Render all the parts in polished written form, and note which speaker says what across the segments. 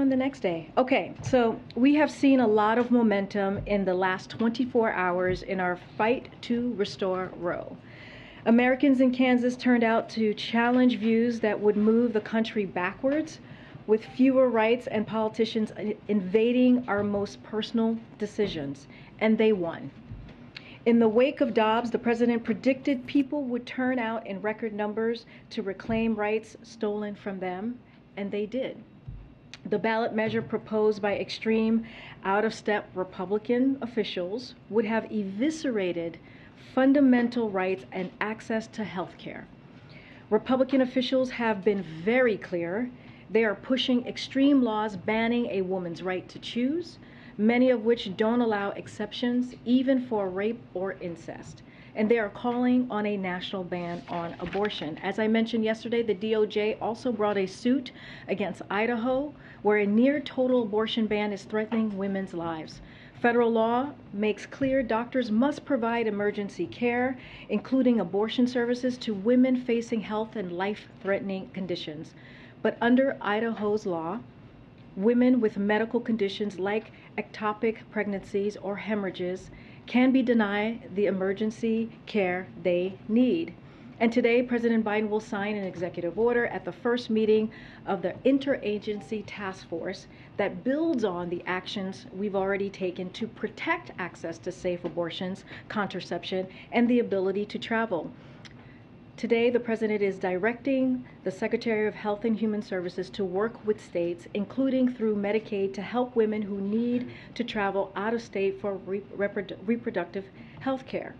Speaker 1: on the next day. Okay, so we have seen a lot of momentum in the last 24 hours in our fight to restore Roe. Americans in Kansas turned out to challenge views that would move the country backwards, with fewer rights and politicians invading our most personal decisions, and they won. In the wake of Dobbs, the president predicted people would turn out in record numbers to reclaim rights stolen from them, and they did. The ballot measure proposed by extreme, out-of-step Republican officials would have eviscerated fundamental rights and access to health care. Republican officials have been very clear. They are pushing extreme laws banning a woman's right to choose, many of which don't allow exceptions even for rape or incest. And they are calling on a national ban on abortion. As I mentioned yesterday, the DOJ also brought a suit against Idaho, where a near total abortion ban is threatening women's lives. Federal law makes clear doctors must provide emergency care, including abortion services, to women facing health and life-threatening conditions. But under Idaho's law, women with medical conditions like ectopic pregnancies or hemorrhages can be denied the emergency care they need. And today, President Biden will sign an executive order at the first meeting of the Interagency Task Force that builds on the actions we've already taken to protect access to safe abortions, contraception, and the ability to travel. Today, the President is directing the Secretary of Health and Human Services to work with states, including through Medicaid, to help women who need to travel out of state for reproductive health care,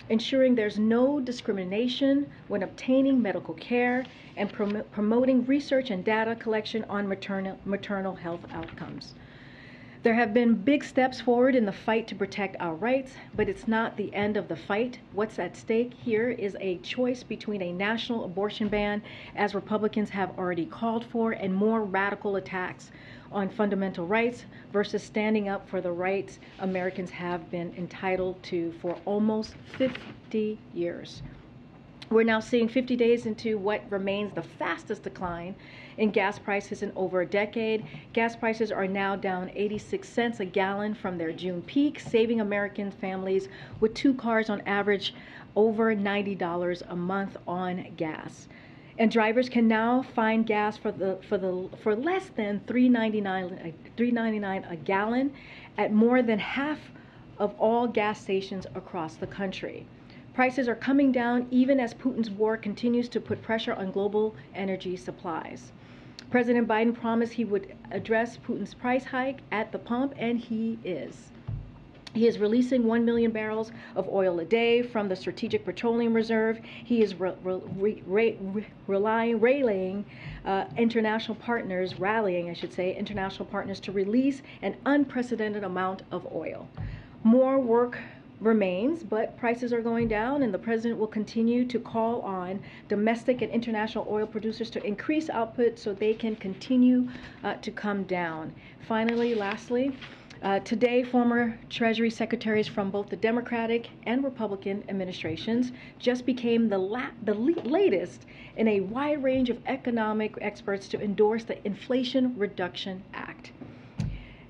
Speaker 1: ensuring there's no discrimination when obtaining medical care, and promoting research and data collection on maternal health outcomes. There have been big steps forward in the fight to protect our rights, but it's not the end of the fight. What's at stake here is a choice between a national abortion ban, as Republicans have already called for, and more radical attacks on fundamental rights versus standing up for the rights Americans have been entitled to for almost 50 years. We're now seeing 50 days into what remains the fastest decline in gas prices in over a decade. Gas prices are now down 86 cents a gallon from their June peak, saving American families with 2 cars on average over $90 a month on gas. And drivers can now find gas for less than $3.99 a gallon at more than half of all gas stations across the country. Prices are coming down even as Putin's war continues to put pressure on global energy supplies. President Biden promised he would address Putin's price hike at the pump, and he is. He is releasing 1 million barrels of oil a day from the Strategic Petroleum Reserve. He is rallying international partners to release an unprecedented amount of oil. More work remains, but prices are going down, and the president will continue to call on domestic and international oil producers to increase output so they can continue to come down. Finally, lastly, today, former Treasury secretaries from both the Democratic and Republican administrations just became the latest in a wide range of economic experts to endorse the Inflation Reduction Act.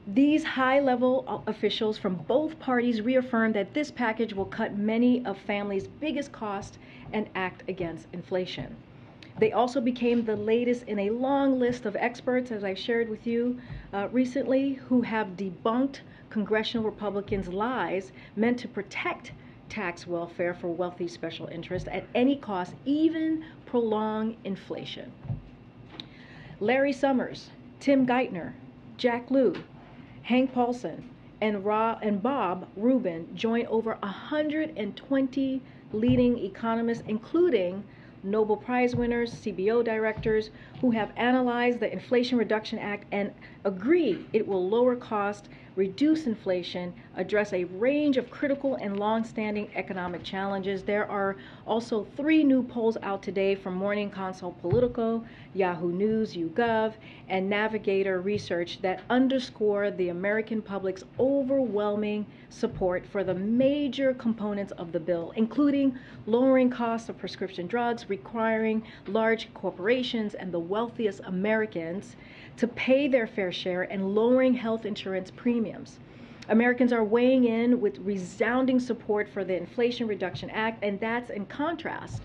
Speaker 1: These high-level officials from both parties reaffirmed that this package will cut many of families' biggest costs and act against inflation. They also became the latest in a long list of experts, as I shared with you recently, who have debunked congressional Republicans' lies meant to protect tax welfare for wealthy special interests at any cost, even prolong inflation. Larry Summers, Tim Geithner, Jack Lew, Hank Paulson, and Bob Rubin join over 120 leading economists, including Nobel Prize winners, CBO directors, who have analyzed the Inflation Reduction Act and agree it will lower costs, reduce inflation, address a range of critical and long-standing economic challenges. There are also 3 new polls out today from Morning Consult Politico, Yahoo News, YouGov, and Navigator Research that underscore the American public's overwhelming support for the major components of the bill, including lowering costs of prescription drugs, requiring large corporations and the wealthiest Americans to pay their fair share and lowering health insurance premiums. Americans are weighing in with resounding support for the Inflation Reduction Act, and that's in contrast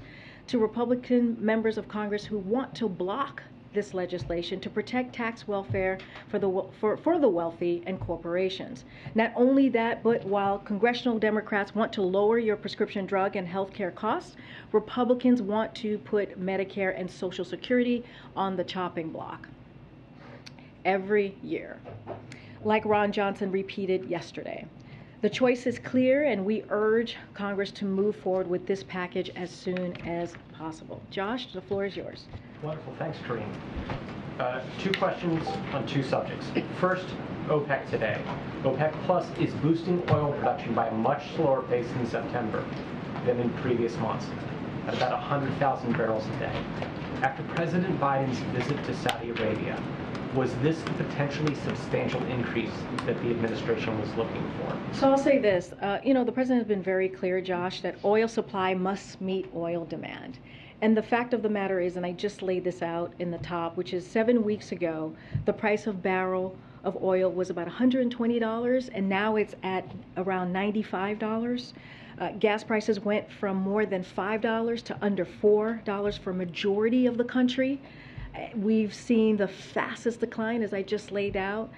Speaker 1: to Republican members of Congress who want to block this legislation to protect tax welfare for the wealthy and corporations. Not only that, but while congressional Democrats want to lower your prescription drug and health care costs, Republicans want to put Medicare and Social Security on the chopping block every year, like Ron Johnson repeated yesterday. The choice is clear, and we urge Congress to move forward with this package as soon as possible. Josh, the floor is yours.
Speaker 2: Wonderful. Thanks, Karine. Two questions on two subjects. First, OPEC today. OPEC Plus is boosting oil production by a much slower pace in September than in previous months, at about 100,000 barrels a day. After President Biden's visit to Saudi Arabia, was this the potentially substantial increase that the administration was looking for?
Speaker 1: So I'll say this, the president has been very clear, Josh, that oil supply must meet oil demand. And the fact of the matter is, and I just laid this out in the top, which is 7 weeks ago, the price of barrel of oil was about $120, and now it's at around $95. Gas prices went from more than $5 to under $4 for a majority of the country. We've seen the fastest decline, as I just laid out,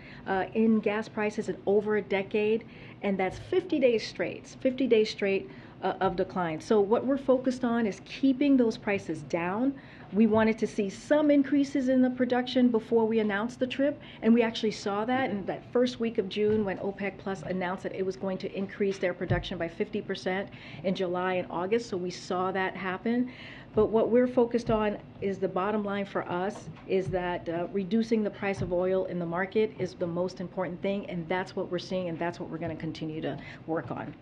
Speaker 1: in gas prices in over a decade, and that's 50 days straight of decline. So what we're focused on is keeping those prices down. We wanted to see some increases in the production before we announced the trip, and we actually saw that in that first week of June when OPEC Plus announced that it was going to increase their production by 50% in July and August, so we saw that happen. But what we're focused on is the bottom line for us is that reducing the price of oil in the market is the most important thing, and that's what we're seeing, and that's what we're going to continue to work on.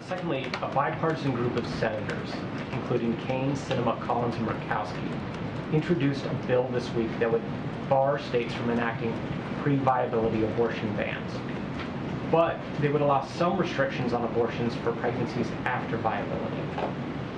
Speaker 2: Secondly, a bipartisan group of senators, including Kaine, Sinema, Collins, and Murkowski, introduced a bill this week that would bar states from enacting pre-viability abortion bans. But they would allow some restrictions on abortions for pregnancies after viability.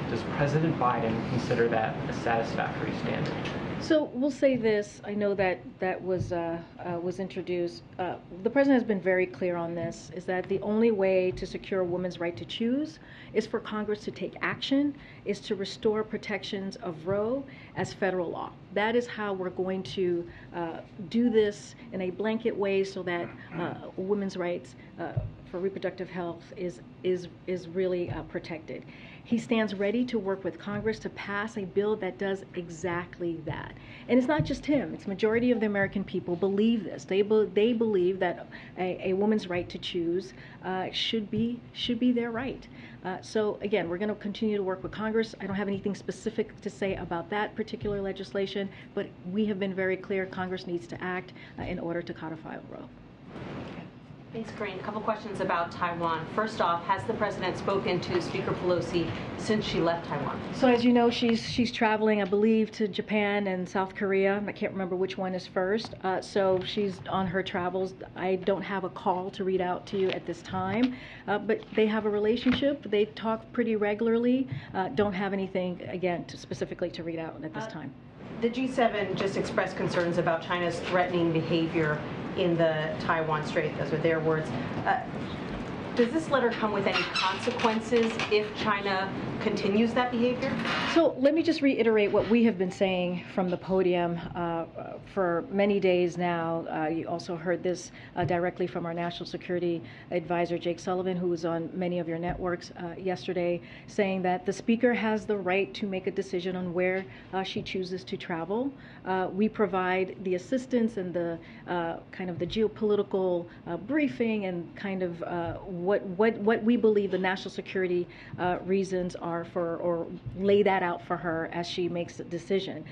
Speaker 2: Does President Biden consider that a satisfactory standard?
Speaker 1: So we'll say this. I know that was introduced. The president has been very clear on this, is that the only way to secure a woman's right to choose is for Congress to take action, is to restore protections of Roe as federal law. That is how we're going to do this in a blanket way so that women's rights for reproductive health is really protected. He stands ready to work with Congress to pass a bill that does exactly that. And it's not just him. It's majority of the American people believe this. They believe that a woman's right to choose should be their right. So again, we're going to continue to work with Congress. I don't have anything specific to say about that particular legislation, but we have been very clear Congress needs to act in order to codify Roe.
Speaker 3: Thanks, Karine. A couple questions about Taiwan. First off, has the president spoken to Speaker Pelosi since she left Taiwan?
Speaker 1: So as you know, she's traveling, I believe, to Japan and South Korea. I can't remember which one is first. So she's on her travels. I don't have a call to read out to you at this time, but they have a relationship. They talk pretty regularly. Don't have anything, again, specifically to read out at this time.
Speaker 3: The G7 just expressed concerns about China's threatening behavior in the Taiwan Strait. Those are their words. Does this letter come with any consequences if China continues that behavior?
Speaker 1: So let me just reiterate what we have been saying from the podium for many days now. You also heard this directly from our National Security Advisor, Jake Sullivan, who was on many of your networks yesterday, saying that the Speaker has the right to make a decision on where she chooses to travel. We provide the assistance and the kind of the geopolitical briefing and kind of what we believe the national security reasons are for, or lay that out for her as she makes a decision.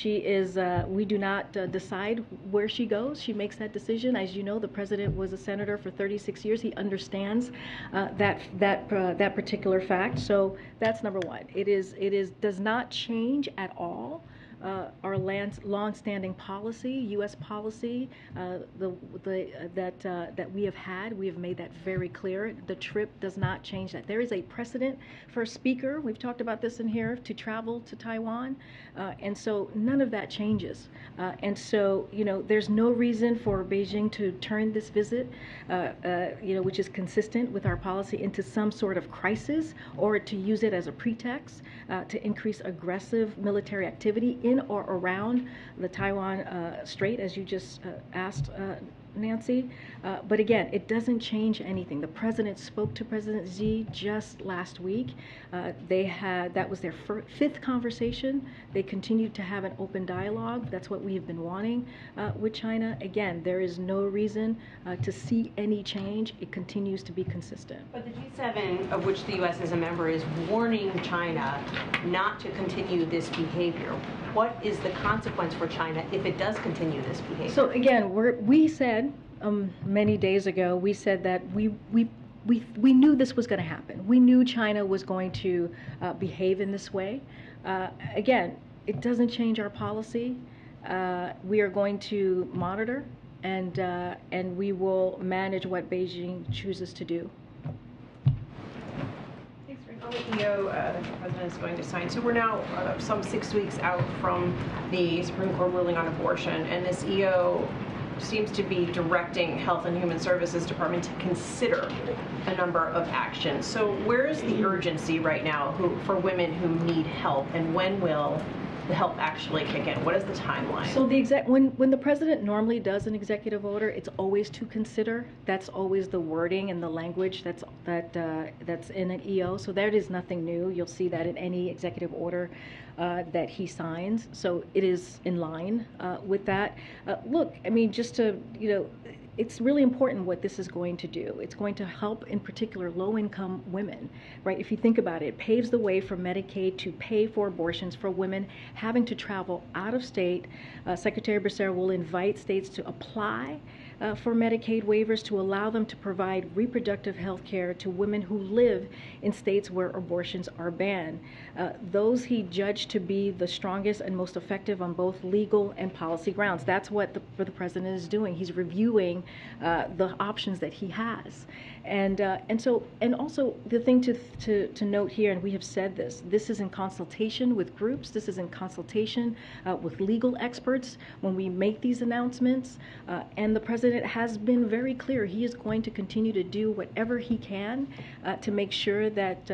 Speaker 1: We do not decide where she goes. She makes that decision. As you know, the president was a senator for 36 years. He understands that particular fact. So that's number one. It does not change at all our long-standing policy, U.S. policy, that we have had. We have made that very clear. The trip does not change that. There is a precedent for a speaker, we've talked about this in here, to travel to Taiwan, and so none of that changes. And so, there's no reason for Beijing to turn this visit, which is consistent with our policy, into some sort of crisis, or to use it as a pretext to increase aggressive military activity in or around the Taiwan Strait, as you just asked, Nancy. But again, it doesn't change anything. The president spoke to President Xi just last week. That was their fifth conversation. They continued to have an open dialogue. That's what we have been wanting with China. Again, there is no reason to see any change. It continues to be consistent.
Speaker 3: But the G7, of which the U.S. is a member, is warning China not to continue this behavior. What is the consequence for China if it does continue this behavior?
Speaker 1: So again, we said many days ago, we said that we knew this was going to happen. We knew China was going to behave in this way. Again, it doesn't change our policy. We are going to monitor, and we will manage what Beijing chooses to do.
Speaker 4: On the EO that the president is going to sign. So we're now some 6 weeks out from the Supreme Court ruling on abortion, and this EO seems to be directing Health and Human Services Department to consider a number of actions. So where is the urgency right now for women who need help, and when will the help actually kick in? What is the timeline?
Speaker 1: So when the president normally does an executive order, it's always to consider. That's always the wording and the language that's in an EO. So that is nothing new. You'll see that in any executive order that he signs. So it is in line with that. Look, I mean, it's really important what this is going to do. It's going to help, in particular, low-income women, right? If you think about it, it paves the way for Medicaid to pay for abortions for women having to travel out of state. Secretary Becerra will invite states to apply for Medicaid waivers to allow them to provide reproductive health care to women who live in states where abortions are banned. Those he judged to be the strongest and most effective on both legal and policy grounds. That's what the president is doing. He's reviewing the options that he has. And also the thing to note here, and we have said this is in consultation with groups, this is in consultation with legal experts when we make these announcements, and the president has been very clear. He is going to continue to do whatever he can to make sure that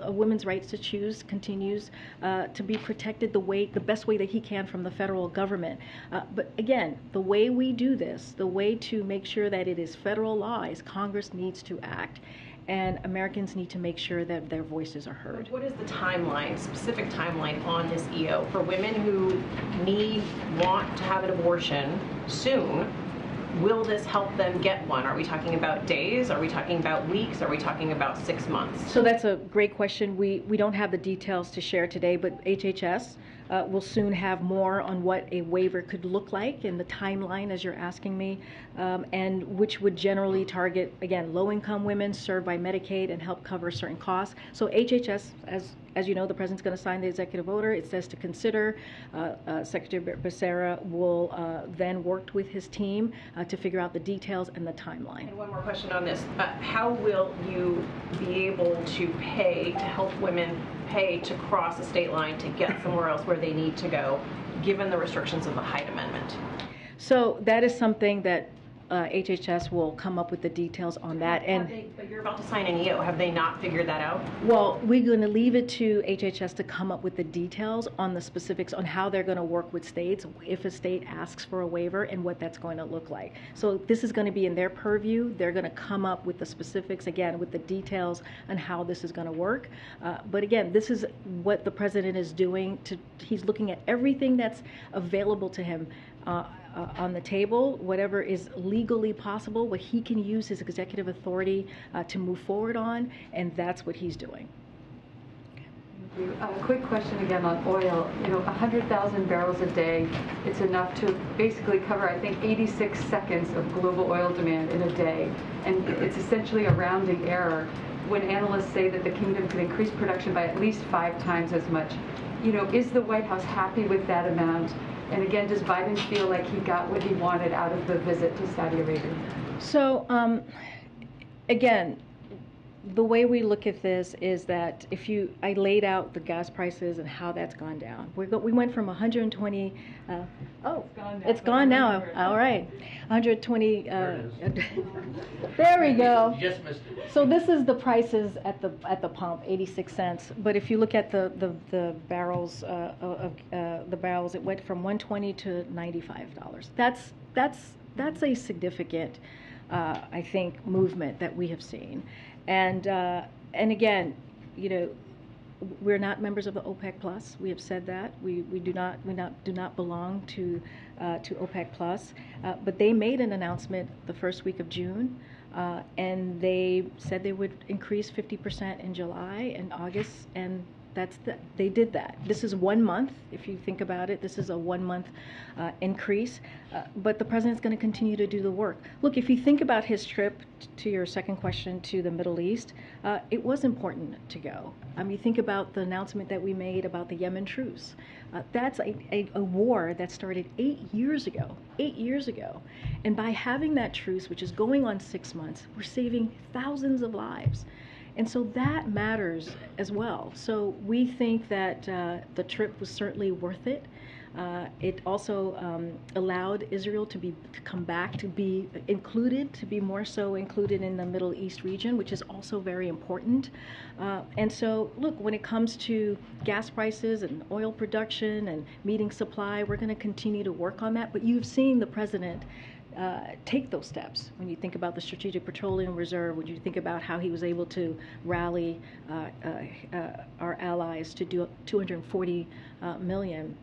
Speaker 1: a woman's rights to choose continues to be protected the best way that he can from the federal government. But again, the way we do this, the way to make sure that it is federal law, is Congress needs to act, and Americans need to make sure that their voices are heard.
Speaker 4: What is the timeline, specific timeline on this EO for women who want to have an abortion soon? Will this help them get one? Are we talking about days? Are we talking about weeks? Are we talking about 6 months?
Speaker 1: So that's a great question. We don't have the details to share today, but HHS will soon have more on what a waiver could look like in the timeline, as you're asking me, and which would generally target, again, low-income women served by Medicaid and help cover certain costs. So HHS, as you know, the president's going to sign the executive order. It says to consider. Secretary Becerra will then work with his team to figure out the details and the timeline.
Speaker 4: And one more question on this. How will you be able to help women pay to cross a state line to get somewhere else where they need to go, given the restrictions of the Hyde Amendment?
Speaker 1: So that is something that HHS will come up with the details on that.
Speaker 4: But you're about to sign an EO. Have they not figured that out?
Speaker 1: Well, we're going to leave it to HHS to come up with the details on the specifics on how they're going to work with states if a state asks for a waiver and what that's going to look like. So this is going to be in their purview. They're going to come up with the specifics, again, with the details on how this is going to work. But again, this is what the president is doing. He's looking at everything that's available to him on the table, whatever is legally possible, what he can use his executive authority to move forward on, and that's what he's doing.
Speaker 5: A quick question again on oil. 100,000 barrels a day, it's enough to basically cover, I think, 86 seconds of global oil demand in a day. And it's essentially a rounding error when analysts say that the kingdom could increase production by at least 5 times as much. is the White House happy with that amount? And again, does Biden feel like he got what he wanted out of the visit to Saudi Arabia?
Speaker 1: So, again, the way we look at this is that I laid out the gas prices and how that's gone down. We went from 120. It's gone now. All right, 120. There we go.
Speaker 6: You just missed it.
Speaker 1: So this is the prices at the pump, 86 cents. But if you look at the barrels the barrels, it went from 120 to $95. That's a significant, I think, movement that we have seen. And again, we're not members of the OPEC Plus. We have said that we do not belong to OPEC Plus. But they made an announcement the first week of June, and they said they would increase 50% in July and August, and they did that. This is 1 month, if you think about it. This is a 1 month increase, but the president's going to continue to do the work. Look, if you think about his trip, to your second question, to the Middle East, it was important to go. You think about the announcement that we made about the Yemen truce. That's a war that started 8 years ago. 8 years ago. And by having that truce, which is going on 6 months, we're saving thousands of lives. And so that matters as well. So we think that the trip was certainly worth it. It also allowed Israel to come back, to be included, to be more so included in the Middle East region, which is also very important. And so, look, when it comes to gas prices and oil production and meeting supply, we're going to continue to work on that. But you've seen the president take those steps. When you think about the Strategic Petroleum Reserve, when you think about how he was able to rally our allies to do 240 million.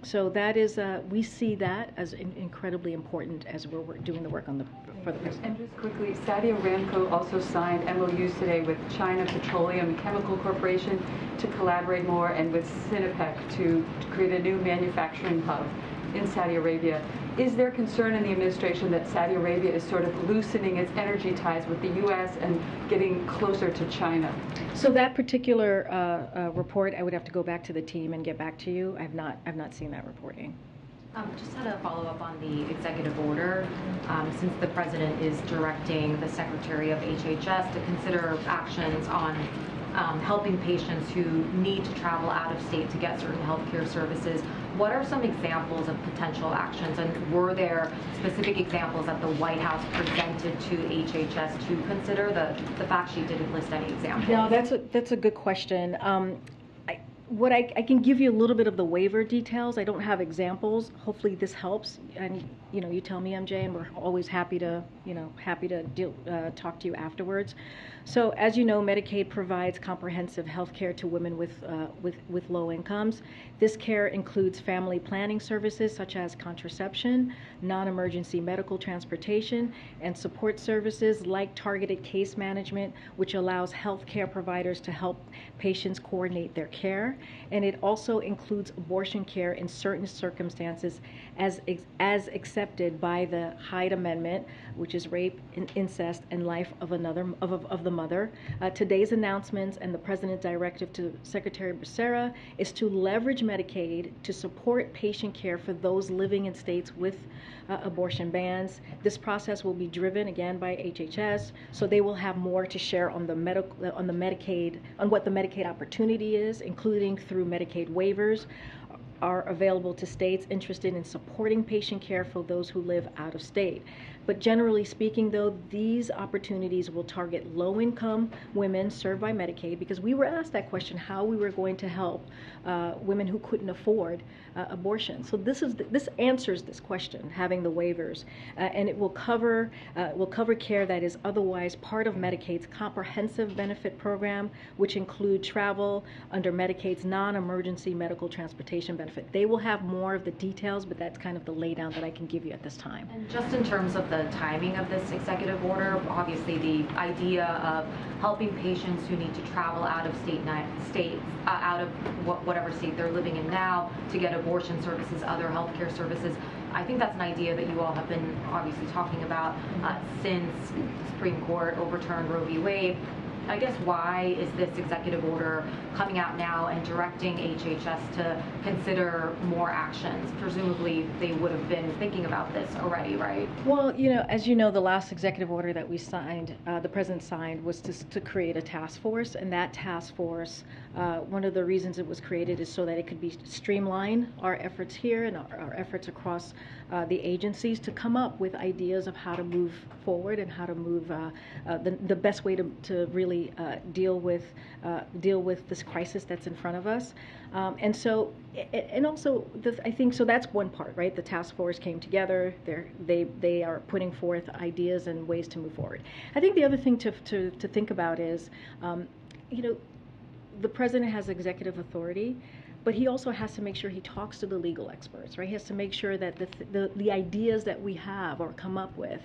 Speaker 1: So that is, we see that as incredibly important as we're doing the work for the president.
Speaker 5: And just quickly, Saudi Aramco also signed MOUs today with China Petroleum and Chemical Corporation to collaborate more, and with Sinopec to create a new manufacturing hub in Saudi Arabia. Is there concern in the administration that Saudi Arabia is sort of loosening its energy ties with the U.S. and getting closer to China?
Speaker 1: So that particular report, I would have to go back to the team and get back to you. I've not seen that reporting.
Speaker 7: Just had a follow-up on the executive order. Since the president is directing the Secretary of HHS to consider actions on helping patients who need to travel out of state to get certain health care services, what are some examples of potential actions, and were there specific examples that the White House presented to HHS to consider? The fact sheet didn't list any examples.
Speaker 1: No, that's a good question. I can give you a little bit of the waiver details. I don't have examples. Hopefully this helps. And you tell me, MJ, and we're always happy to talk to you afterwards. So as you know, Medicaid provides comprehensive health care to women with low incomes. This care includes family planning services such as contraception, non-emergency medical transportation, and support services like targeted case management, which allows health care providers to help patients coordinate their care. And it also includes abortion care in certain circumstances as accepted by the Hyde Amendment, which is rape, incest, and life of the mother. Today's announcements and the President's directive to Secretary Becerra is to leverage Medicaid to support patient care for those living in states with abortion bans. This process will be driven again by HHS, so they will have more to share on what the Medicaid opportunity is, including through Medicaid waivers are available to states interested in supporting patient care for those who live out of state. But generally speaking, though, these opportunities will target low-income women served by Medicaid, because we were asked that question, how we were going to help women who couldn't afford abortion. So this answers this question, having the waivers, and it will cover care that is otherwise part of Medicaid's comprehensive benefit program, which include travel under Medicaid's non-emergency medical transportation benefit. They will have more of the details, but that's kind of the laydown that I can give you at this time.
Speaker 7: And just in terms of the timing of this executive order, obviously the idea of helping patients who need to travel out of out of whatever state they're living in now to get abortion services, other healthcare services, I think that's an idea that you all have been obviously talking about since the Supreme Court overturned Roe v. Wade. I guess why is this executive order coming out now and directing HHS to consider more actions? Presumably they would have been thinking about this already, right?
Speaker 1: Well, as you know, the last executive order that we signed, the president signed, was to create a task force, and that task force, one of the reasons it was created is so that it could be streamline our efforts here and our efforts across the agencies to come up with ideas of how to move forward and how to move the best way to really deal with this crisis that's in front of us. And also, I think so. That's one part, right? The task force came together. They are putting forth ideas and ways to move forward. I think the other thing to think about is, the president has executive authority, but he also has to make sure he talks to the legal experts, right? He has to make sure that the ideas that we have or come up with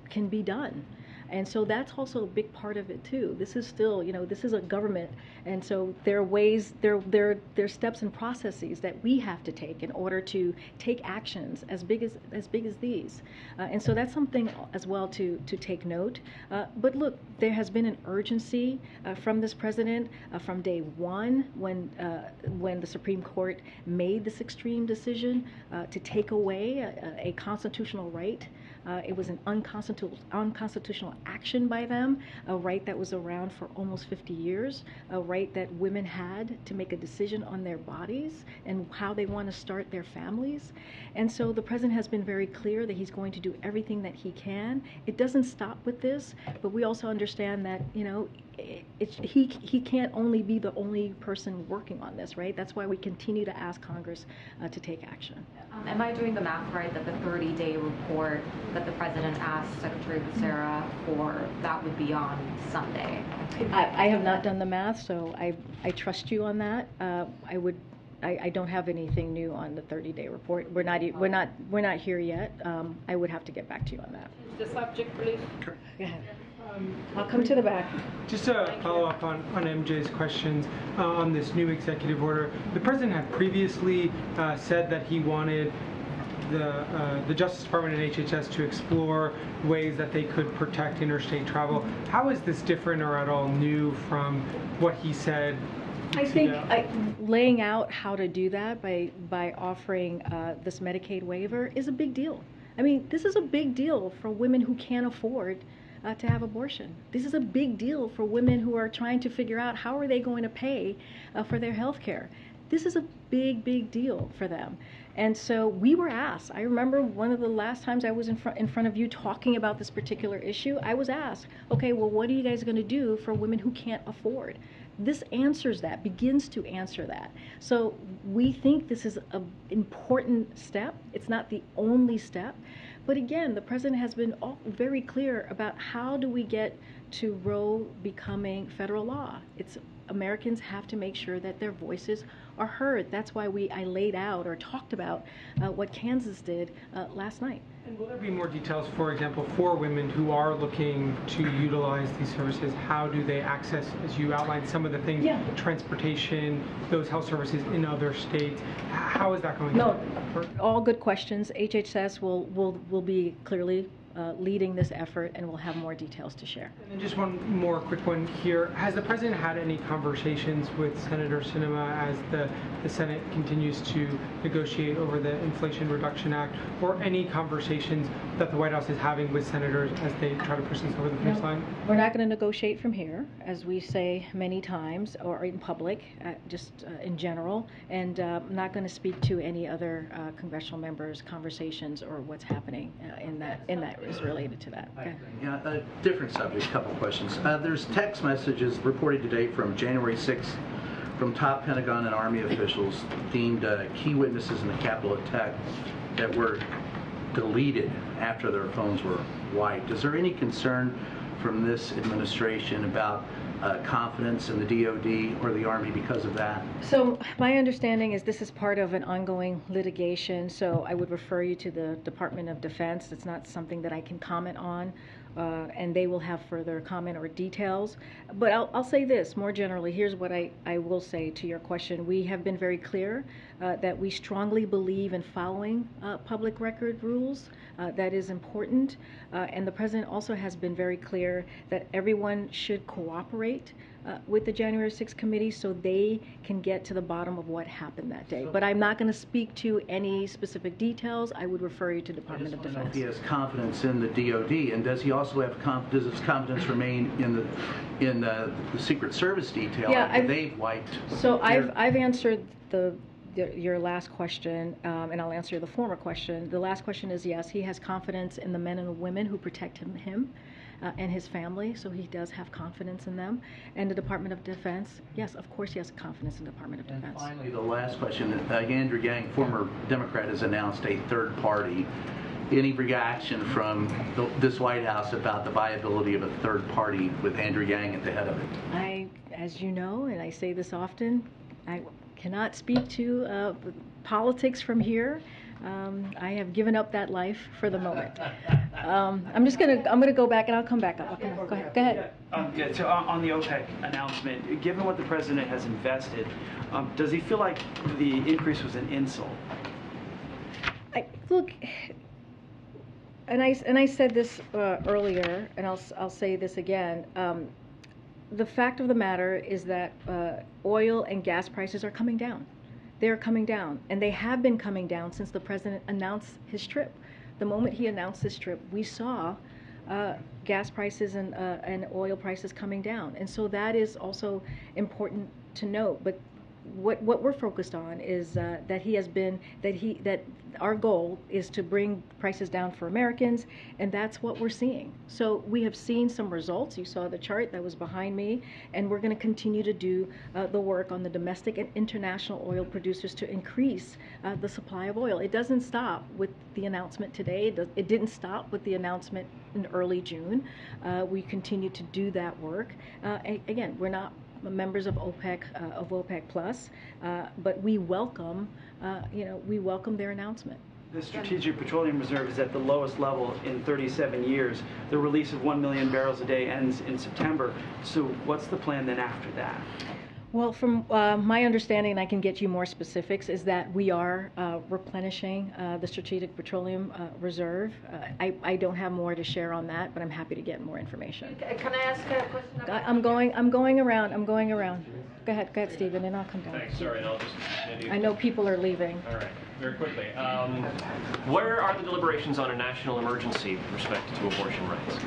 Speaker 1: can be done. And so that's also a big part of it too. This is still, this is a government, and so there are ways, there are steps and processes that we have to take in order to take actions as big as these. And so that's something as well to take note. But look, there has been an urgency from this president from day one when the Supreme Court made this extreme decision to take away a constitutional right. It was an unconstitutional action by them, a right that was around for almost 50 years, a right that women had to make a decision on their bodies and how they want to start their families. And so the president has been very clear that he's going to do everything that he can. It doesn't stop with this, but we also understand that, he can't only be the only person working on this, right? That's why we continue to ask Congress to take action.
Speaker 7: Am I doing the math right that the 30-day report that the president asked Secretary Becerra for, that would be on Sunday?
Speaker 1: I have not done the math, so I trust you on that. I don't have anything new on the 30-day report. We're not here yet. I would have to get back to you on that.
Speaker 6: The subject, please.
Speaker 1: Go ahead. I'll come to the back.
Speaker 8: Just to follow up on MJ's questions on this new executive order, the president had previously said that he wanted the Justice Department and HHS to explore ways that they could protect interstate travel. How is this different or at all new from what he said?
Speaker 1: I think laying out how to do that by offering this Medicaid waiver is a big deal. I mean, this is a big deal for women who can't afford to have abortion. This is a big deal for women who are trying to figure out how are they going to pay for their health care. This is a big deal for them. And so we were asked, I remember one of the last times I was in front of you talking about this particular issue, I was asked, okay, well, what are you guys going to do for women who can't afford? This answers that, begins to answer that. So we think this is an important step. It's not the only step. But again, the president has been very clear about how do we get to Roe becoming federal law. Americans have to make sure that their voices are heard. That's why I laid out or talked about what Kansas did last night.
Speaker 8: And will there be more details, for example, for women who are looking to utilize these services? How do they access, as you outlined, some of the things, transportation, those health services in other states? How is that going to work?
Speaker 1: All good questions. HHS will be clearly leading this effort, and we'll have more details to share.
Speaker 8: And then just one more quick one here. Has the president had any conversations with Senator Sinema as the Senate continues to negotiate over the Inflation Reduction Act, or any conversations that the White House is having with senators as they try to push this over the finish line?
Speaker 1: We're not going to negotiate from here, as we say many times, or in public, just in general, and I'm not going to speak to any other congressional members' conversations or what's happening in that is related to that. Okay.
Speaker 9: Yeah, a different subject, a couple questions. There's text messages reported today from January 6th from top Pentagon and Army officials deemed key witnesses in the Capitol attack that were deleted after their phones were wiped. Is there any concern from this administration about confidence in the DOD or the Army because of that?
Speaker 1: So my understanding is this is part of an ongoing litigation, so I would refer you to the Department of Defense. It's not something that I can comment on, and they will have further comment or details. But I'll say this more generally. Here's what I will say to your question. We have been very clear that we strongly believe in following public record rules. That is important. And the President also has been very clear that everyone should cooperate with the January 6th committee so they can get to the bottom of what happened that day. But I'm not going to speak to any specific details. I would refer you to Department of Defense.
Speaker 9: He has confidence in the DOD, and does he also have does his confidence remain in the Secret Service detail after they've wiped?
Speaker 1: So I've answered your last question, and I'll answer the former question. The last question is yes, he has confidence in the men and women who protect him and his family, so he does have confidence in them. And the Department of Defense, yes, of course he has confidence in the Department of Defense.
Speaker 9: And finally, the last question. Andrew Yang, former Democrat, has announced a third party. Any reaction from this White House about the viability of a third party with Andrew Yang at the head of it?
Speaker 1: As you know, and I say this often, I cannot speak to politics from here. I have given up that life for the moment. I'm gonna go back and I'll come back up. Okay, go ahead.
Speaker 6: Yeah, so on the OPEC announcement, given what the president has invested, does he feel like the increase was an insult?
Speaker 1: Look, and I said this earlier, and I'll say this again. The fact of the matter is that oil and gas prices are coming down. They're coming down, and they have been coming down since the president announced his trip. The moment he announced his trip, we saw gas prices and oil prices coming down, and so that is also important to note. But what we're focused on is that our goal is to bring prices down for Americans, and that's what we're seeing. So we have seen some results. You saw the chart that was behind me, and we're going to continue to do the work on the domestic and international oil producers to increase the supply of oil. It doesn't stop with the announcement today. It didn't stop with the announcement in early June. We continue to do that work. Again, we're not members of OPEC Plus, but we welcome their announcement.
Speaker 6: The Strategic Petroleum Reserve is at the lowest level in 37 years. The release of 1 million barrels a day ends in September. So what's the plan then after that?
Speaker 1: Well, from my understanding, and I can get you more specifics, is that we are replenishing the Strategic Petroleum Reserve. I don't have more to share on that, but I'm happy to get more information.
Speaker 10: Can I ask a question?
Speaker 1: I'm going around. Go ahead, Stephen, and I'll come down.
Speaker 11: Thanks. Sorry, and I'll just maybe.
Speaker 1: I know people are leaving.
Speaker 11: All right, very quickly. Where are the deliberations on a national emergency with respect to abortion rights?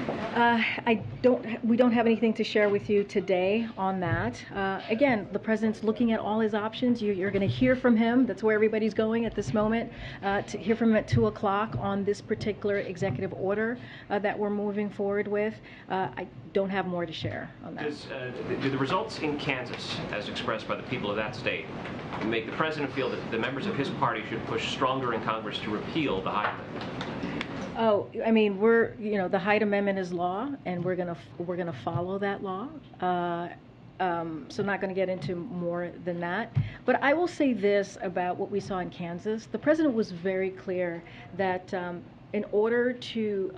Speaker 1: We don't have anything to share with you today on that. Again, the president's looking at all his options. You're going to hear from him. That's where everybody's going at this moment. To hear from him at 2 o'clock on this particular executive order that we're moving forward with. I don't have more to share on that.
Speaker 11: Do the results in Kansas, as expressed by the people of that state, make the president feel that the members of his party should push stronger in Congress to repeal the Hyde Amendment?
Speaker 1: Oh, I mean, the Hyde Amendment is law, and we're gonna follow that law. So I'm not going to get into more than that. But I will say this about what we saw in Kansas. The president was very clear that in order to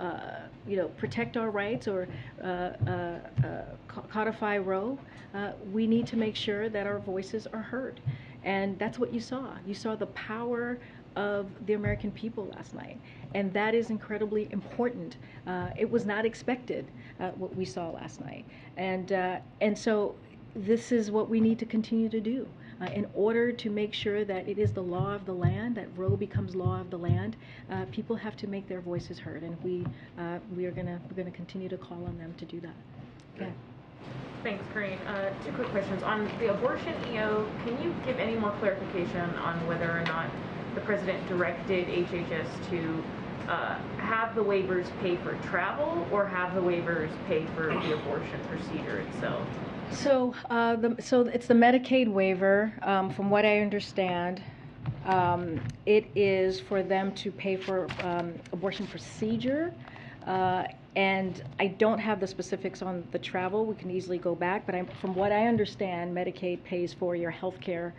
Speaker 1: protect our rights or codify Roe, we need to make sure that our voices are heard. And that's what you saw. You saw the power of the American people last night. And that is incredibly important. It was not expected, what we saw last night. And so this is what we need to continue to do. In order to make sure that it is the law of the land, that Roe becomes law of the land, people have to make their voices heard, and we're gonna continue to call on them to do that. Okay.
Speaker 12: Thanks, Karine. 2 quick questions. On the abortion EO, can you give any more clarification on whether or not the president directed HHS to have the waivers pay for travel or have the waivers pay for the abortion procedure itself?
Speaker 1: So, it's the Medicaid waiver. From what I understand, it is for them to pay for abortion procedure. And I don't have the specifics on the travel. We can easily go back, but from what I understand, Medicaid pays for your health care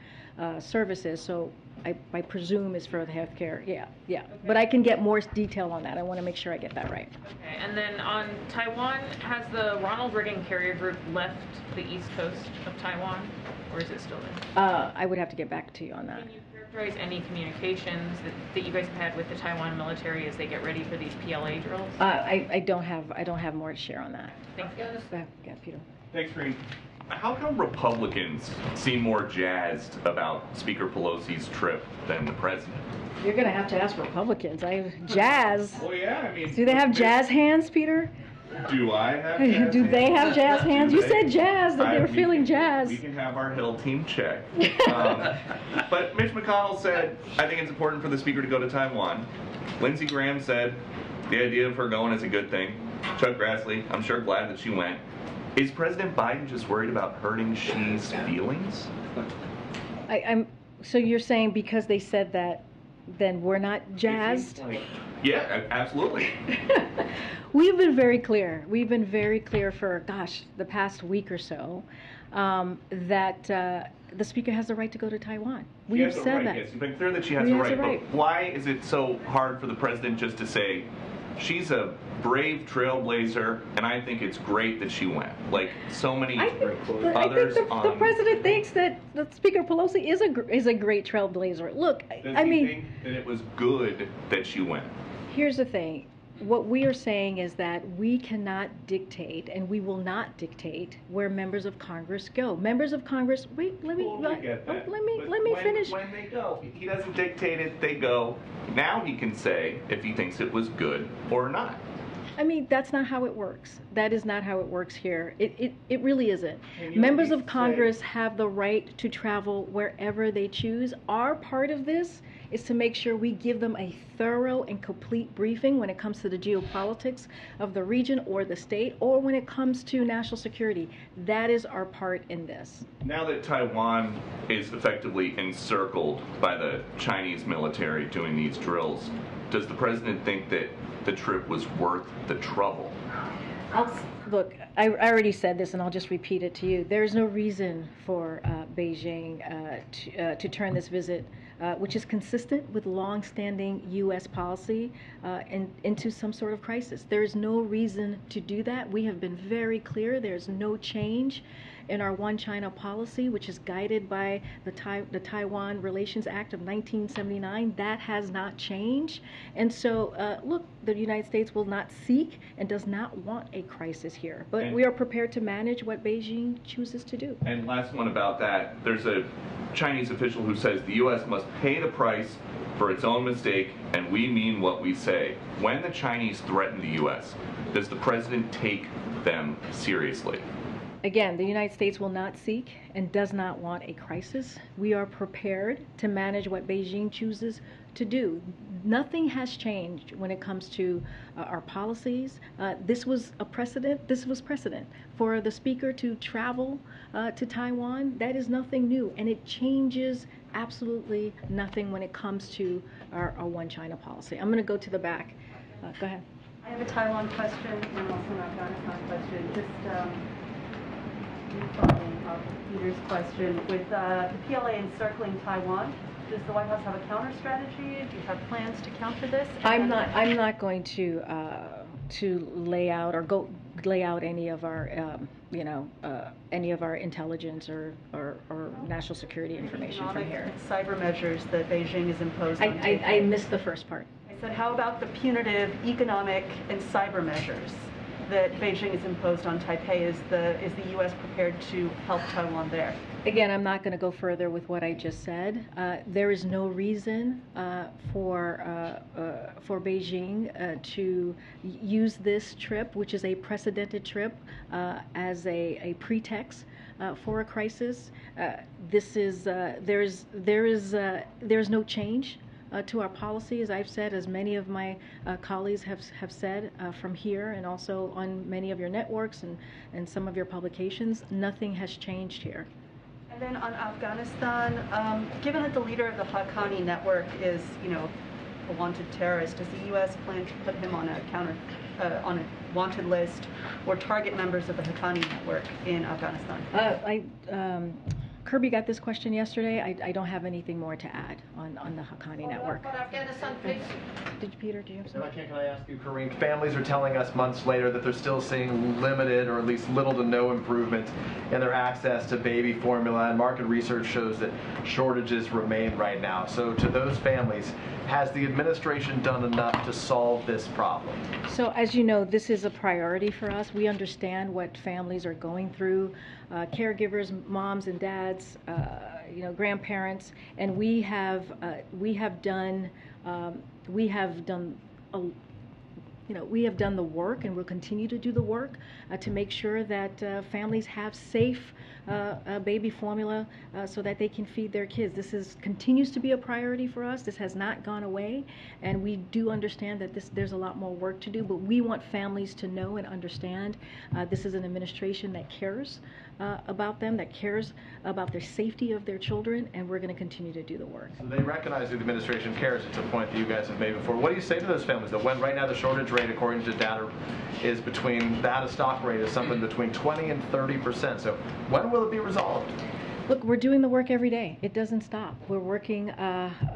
Speaker 1: services, so I presume is for the health care. Yeah. Okay. But I can get more detail on that. I want to make sure I get that right.
Speaker 12: Okay, and then on Taiwan, has the Ronald Reagan carrier group left the east coast of Taiwan, or is it still there?
Speaker 1: I would have to get back to you on that.
Speaker 12: Can you characterize any communications that you guys have had with the Taiwan military as they get ready for these PLA drills?
Speaker 1: I don't have more to share on that.
Speaker 12: Thank you.
Speaker 1: Yeah, Peter.
Speaker 13: Thanks, Karine. How come Republicans seem more jazzed about Speaker Pelosi's trip than the president?
Speaker 1: You're going to have to ask Republicans. Jazz.
Speaker 13: Well, yeah, I mean...
Speaker 1: Do they have jazz hands, Peter?
Speaker 13: Do I have jazz hands?
Speaker 1: Do they have jazz hands? You said jazz, that they were feeling jazz.
Speaker 13: We can have our Hill team check. But Mitch McConnell said, I think it's important for the Speaker to go to Taiwan. Lindsey Graham said, the idea of her going is a good thing. Chuck Grassley, I'm sure glad that she went. Is President Biden just worried about hurting Xi's feelings?
Speaker 1: So you're saying because they said that, then we're not jazzed?
Speaker 13: Yeah, absolutely.
Speaker 1: We've been very clear. We've been very clear for, the past week or so, that the Speaker has the right to go to Taiwan. We have said that.
Speaker 13: Yes, you've been clear that she has the right. But why is it so hard for the President just to say, she's a brave trailblazer, and I think it's great that she went. Like so many others.
Speaker 1: I think the President thinks that Speaker Pelosi is a great trailblazer. Look,
Speaker 13: Does he think that it was good that she went?
Speaker 1: Here's the thing. What we are saying is that we cannot dictate, and we will not dictate where members of Congress go. Members of Congress. Wait, let me finish.
Speaker 13: When they go, he doesn't dictate it. They go. Now he can say if he thinks it was good or not.
Speaker 1: I mean, that's not how it works. That is not how it works here. It really isn't. Members of Congress have the right to travel wherever they choose. Our part of this is to make sure we give them a thorough and complete briefing when it comes to the geopolitics of the region or the state, or when it comes to national security. That is our part in this.
Speaker 13: Now that Taiwan is effectively encircled by the Chinese military doing these drills, does the president think that the trip was worth the trouble?
Speaker 1: Look, I already said this, and I'll just repeat it to you. There's no reason for Beijing to turn this visit, which is consistent with long-standing U.S. policy, into some sort of crisis. There is no reason to do that. We have been very clear. There's no change in our One China policy, which is guided by the Taiwan Relations Act of 1979. That has not changed. And so, look, the United States will not seek and does not want a crisis here. But we are prepared to manage what Beijing chooses to do.
Speaker 13: And last one about that, there's a Chinese official who says the U.S. must pay the price for its own mistake, and we mean what we say. When the Chinese threaten the U.S., does the president take them seriously?
Speaker 1: Again, the United States will not seek and does not want a crisis. We are prepared to manage what Beijing chooses to do. Nothing has changed when it comes to our policies. This was a precedent. This was precedent for the Speaker to travel to Taiwan. That is nothing new, and it changes absolutely nothing when it comes to our One China policy. I'm going to go to the back. Go ahead.
Speaker 5: I have a Taiwan question and also an Afghanistan question. Just following up Peter's question, with the PLA encircling Taiwan, does the White House have a counter strategy? Do you have plans to counter this?
Speaker 1: I'm not going to lay out any of our any of our intelligence or national security information from here.
Speaker 5: Cyber measures that Beijing has imposed on Taipei.
Speaker 1: I missed the first part.
Speaker 5: I said, how about the punitive economic and cyber measures that Beijing has imposed on Taipei? Is the U.S. prepared to help Taiwan there?
Speaker 1: Again, I'm not going to go further with what I just said. There is no reason for Beijing to use this trip, which is a precedented trip, as a pretext for a crisis. There is no change to our policy, as I've said, as many of my colleagues have said from here, and also on many of your networks and some of your publications. Nothing has changed here.
Speaker 5: And then on Afghanistan, given that the leader of the Haqqani network is, a wanted terrorist, does the U.S. plan to put him on a
Speaker 14: on a wanted list or target members of the Haqqani network in Afghanistan?
Speaker 1: Kirby got this question yesterday. I don't have anything more to add on the Haqqani network.
Speaker 10: Afghanistan, please.
Speaker 1: Peter, do you have something?
Speaker 15: Can I ask you, Karine? Families are telling us months later that they're still seeing limited or at least little to no improvement in their access to baby formula, and market research shows that shortages remain right now. So to those families, has the administration done enough to solve this problem?
Speaker 1: So as you know, this is a priority for us. We understand what families are going through, caregivers, moms and dads, grandparents, and we have done the work, and we'll continue to do the work to make sure that families have safe baby formula so that they can feed their kids. This continues to be a priority for us. This has not gone away, and we do understand that there's a lot more work to do, but we want families to know and understand this is an administration that cares about them, that cares about their safety of their children, and we're going to continue to do the work.
Speaker 15: So they recognize the administration cares. It's a point that you guys have made before. What do you say to those families that when right now the shortage rate, according to data, is between the out-of-stock rate is something between 20 and 30%. So when will it be resolved?
Speaker 1: Look, we're doing the work every day. It doesn't stop. We're working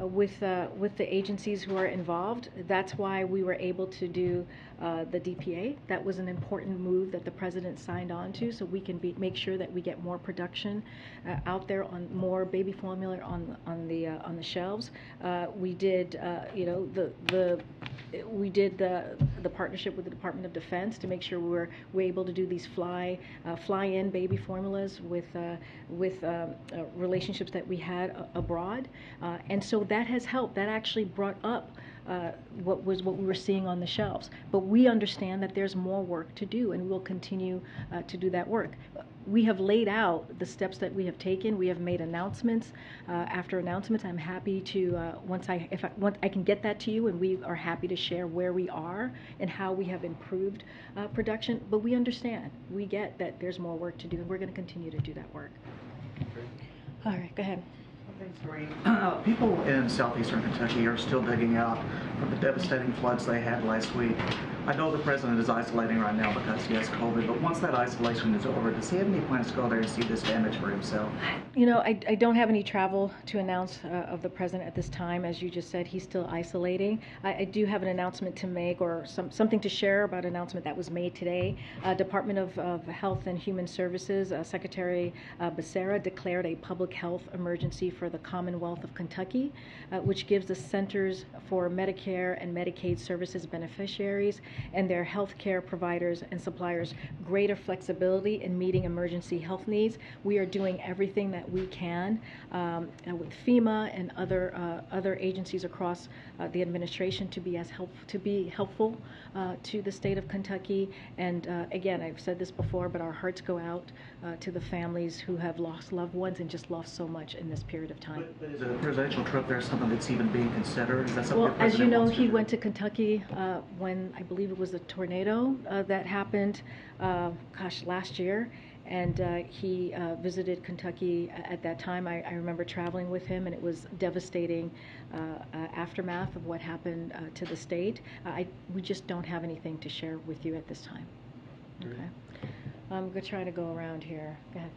Speaker 1: with the agencies who are involved. That's why we were able to do the DPA. That was an important move that the president signed on to, so we can make sure that we get more production out there on more baby formula on the shelves. We did the partnership with the Department of Defense to make sure we're able to do these fly-in baby formulas with relationships that we had abroad, and so that has helped. That actually brought up what we were seeing on the shelves. But we understand that there's more work to do, and we'll continue to do that work. We have laid out the steps that we have taken. We have made announcements after announcements. I'm happy to once I can get that to you, and we are happy to share where we are and how we have improved production. But we understand, we get that there's more work to do, and we're going to continue to do that work. All right, go ahead.
Speaker 16: Thanks, Karine. People in southeastern Kentucky are still digging out from the devastating floods they had last week. I know the president is isolating right now because he has COVID, but once that isolation is over, does he have any plans to go there and see this damage for himself?
Speaker 1: You know, I don't have any travel to announce of the president at this time. As you just said, he's still isolating. I do have an announcement to make, or something to share about an announcement that was made today. Department of Health and Human Services, Secretary Becerra declared a public health emergency for the Commonwealth of Kentucky, which gives the Centers for Medicare and Medicaid Services beneficiaries and their health care providers and suppliers greater flexibility in meeting emergency health needs. We are doing everything that we can with FEMA and other agencies across the administration to be helpful to the state of Kentucky. And again, I've said this before, but our hearts go out to the families who have lost loved ones and just lost so much in this period of time.
Speaker 16: But is a presidential trip there something that's even being considered? Is that something
Speaker 1: well, as you know, he went to Kentucky when I believe it was a tornado that happened, last year. And he visited Kentucky at that time. I remember traveling with him, and it was devastating aftermath of what happened to the state. We just don't have anything to share with you at this time. Okay. I'm going to try to go around here. Go ahead.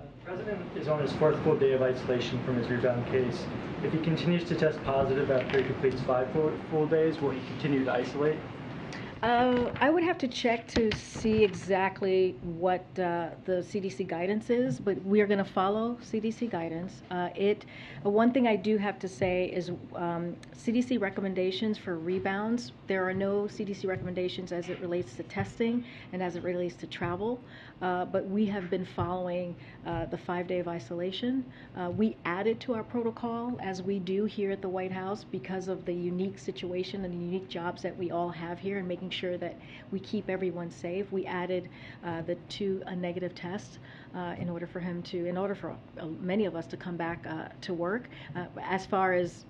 Speaker 17: The President is on his fourth full day of isolation from his rebound case. If he continues to test positive after he completes 5 full days, will he continue to isolate?
Speaker 1: I would have to check to see exactly what the CDC guidance is, but we are going to follow CDC guidance. One thing I do have to say is CDC recommendations for rebounds. There are no CDC recommendations as it relates to testing and as it relates to travel, but we have been following the 5-day of isolation. We added to our protocol, as we do here at the White House, because of the unique situation and the unique jobs that we all have here, and making sure that we keep everyone safe. We added the 2 negative tests in order for many of us to come back to work. As far as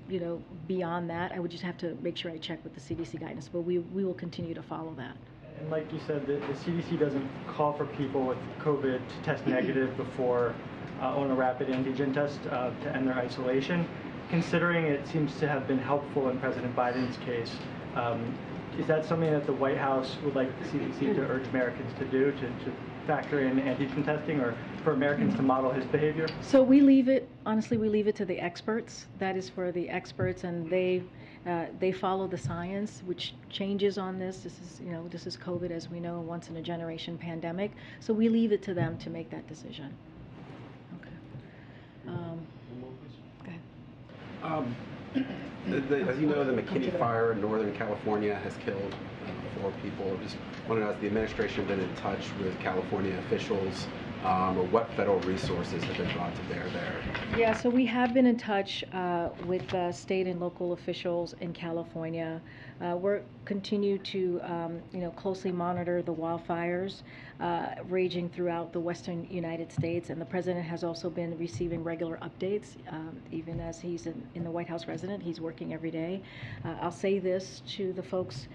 Speaker 1: beyond that, I would just have to make sure I check with the CDC guidance, but we will continue to follow that.
Speaker 17: And like you said, the CDC doesn't call for people with COVID to test negative before on a rapid antigen test to end their isolation. Considering it seems to have been helpful in President Biden's case, is that something that the White House would like the CDC to urge Americans to do, to factor in antigen testing, or for Americans to model his behavior?
Speaker 1: So we leave it, honestly, we leave it to the experts. That is for the experts, and they follow the science, which changes on this. This is COVID, as we know, a once in a generation pandemic. So we leave it to them to make that decision. Okay. Go ahead.
Speaker 18: As you know, the McKinney fire in Northern California has killed 4 people. I just want to know, has the administration been in touch with California officials, or what federal resources have been brought to bear there?
Speaker 1: Yeah, so we have been in touch with state and local officials in California. We're continue to closely monitor the wildfires raging throughout the western United States, and the president has also been receiving regular updates. Even as he's in the White House resident, he's working every day. I'll say this to the folks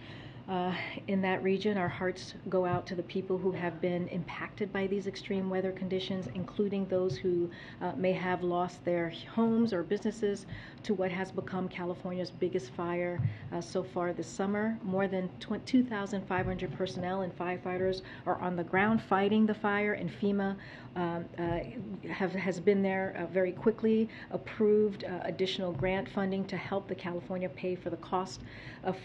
Speaker 1: in that region: our hearts go out to the people who have been impacted by these extreme weather conditions, including those who may have lost their homes or businesses to what has become California's biggest fire so far this summer. More than 2,500 personnel and firefighters are on the ground fighting the fire, and FEMA has been there very quickly, approved additional grant funding to help the California pay for the cost of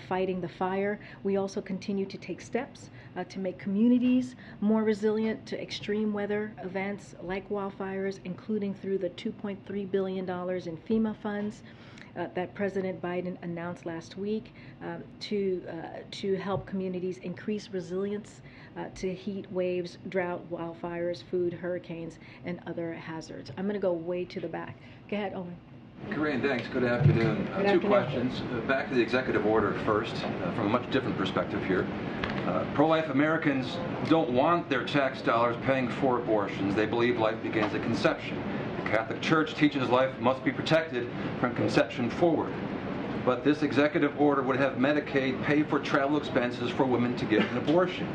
Speaker 1: fighting the fire. We also continue to take steps to make communities more resilient to extreme weather events like wildfires, including through the $2.3 billion in FEMA funds that President Biden announced last week to help communities increase resilience to heat waves, drought, wildfires, food, hurricanes, and other hazards. I'm going to go way to the back. Go ahead, Owen.
Speaker 19: Karine, thanks. Good afternoon. Two questions. Back to the executive order first, from a much different perspective here. Pro-life Americans don't want their tax dollars paying for abortions. They believe life begins at conception. The Catholic Church teaches life must be protected from conception forward. But this executive order would have Medicaid pay for travel expenses for women to get an abortion.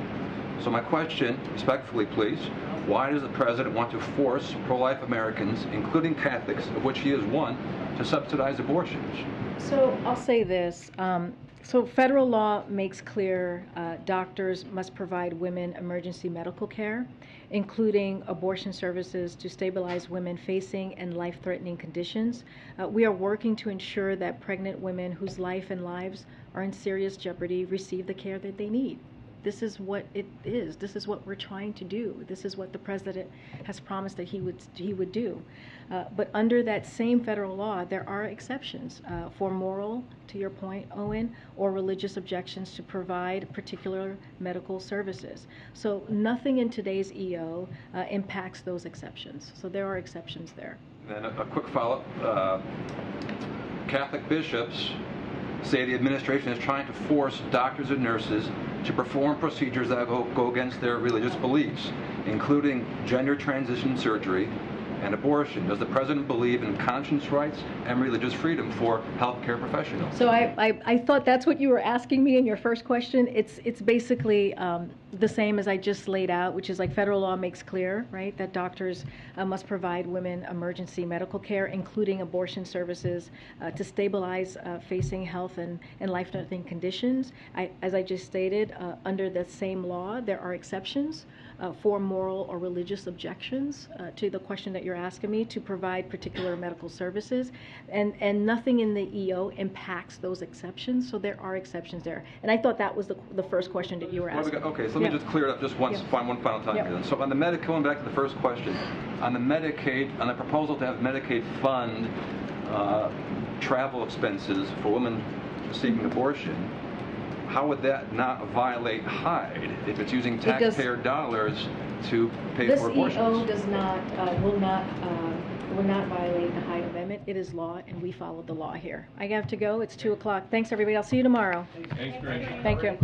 Speaker 19: So my question, respectfully please, why does the president want to force pro-life Americans, including Catholics, of which he is one, to subsidize abortions?
Speaker 1: So I'll say this. So federal law makes clear doctors must provide women emergency medical care, including abortion services to stabilize women facing and life-threatening conditions. We are working to ensure that pregnant women whose life and lives are in serious jeopardy receive the care that they need. This is what it is. This is what we're trying to do. This is what the president has promised that he would do. But under that same federal law, there are exceptions for moral, to your point, Owen, or religious objections to provide particular medical services. So nothing in today's EO impacts those exceptions. So there are exceptions there.
Speaker 19: Then a quick follow-up. Catholic bishops say the administration is trying to force doctors and nurses to perform procedures that go against their religious beliefs, including gender transition surgery and abortion. Does the president believe in conscience rights and religious freedom for healthcare professionals?
Speaker 1: So I thought that's what you were asking me in your first question. It's basically the same as I just laid out, which is like federal law makes clear, right, that doctors must provide women emergency medical care, including abortion services, to stabilize facing health and life-threatening conditions. As I just stated, under the same law, there are exceptions for moral or religious objections to the question that you're asking me to provide particular medical services, and nothing in the EO impacts those exceptions, so there are exceptions there. And I thought that was the first question that you were asking.
Speaker 19: Okay, so let me just clear it up just once, one final time here then. So on the Medicaid, going back to the first question, on the Medicaid, on the proposal to have Medicaid fund travel expenses for women seeking abortion, how would that not violate Hyde if it's using taxpayer dollars to pay for abortions?
Speaker 1: This EO will not violate the Hyde Amendment. It is law, and we follow the law here. I have to go. It's 2 o'clock. Thanks, everybody. I'll see you tomorrow.
Speaker 13: Thanks, Greg.
Speaker 1: Thank you.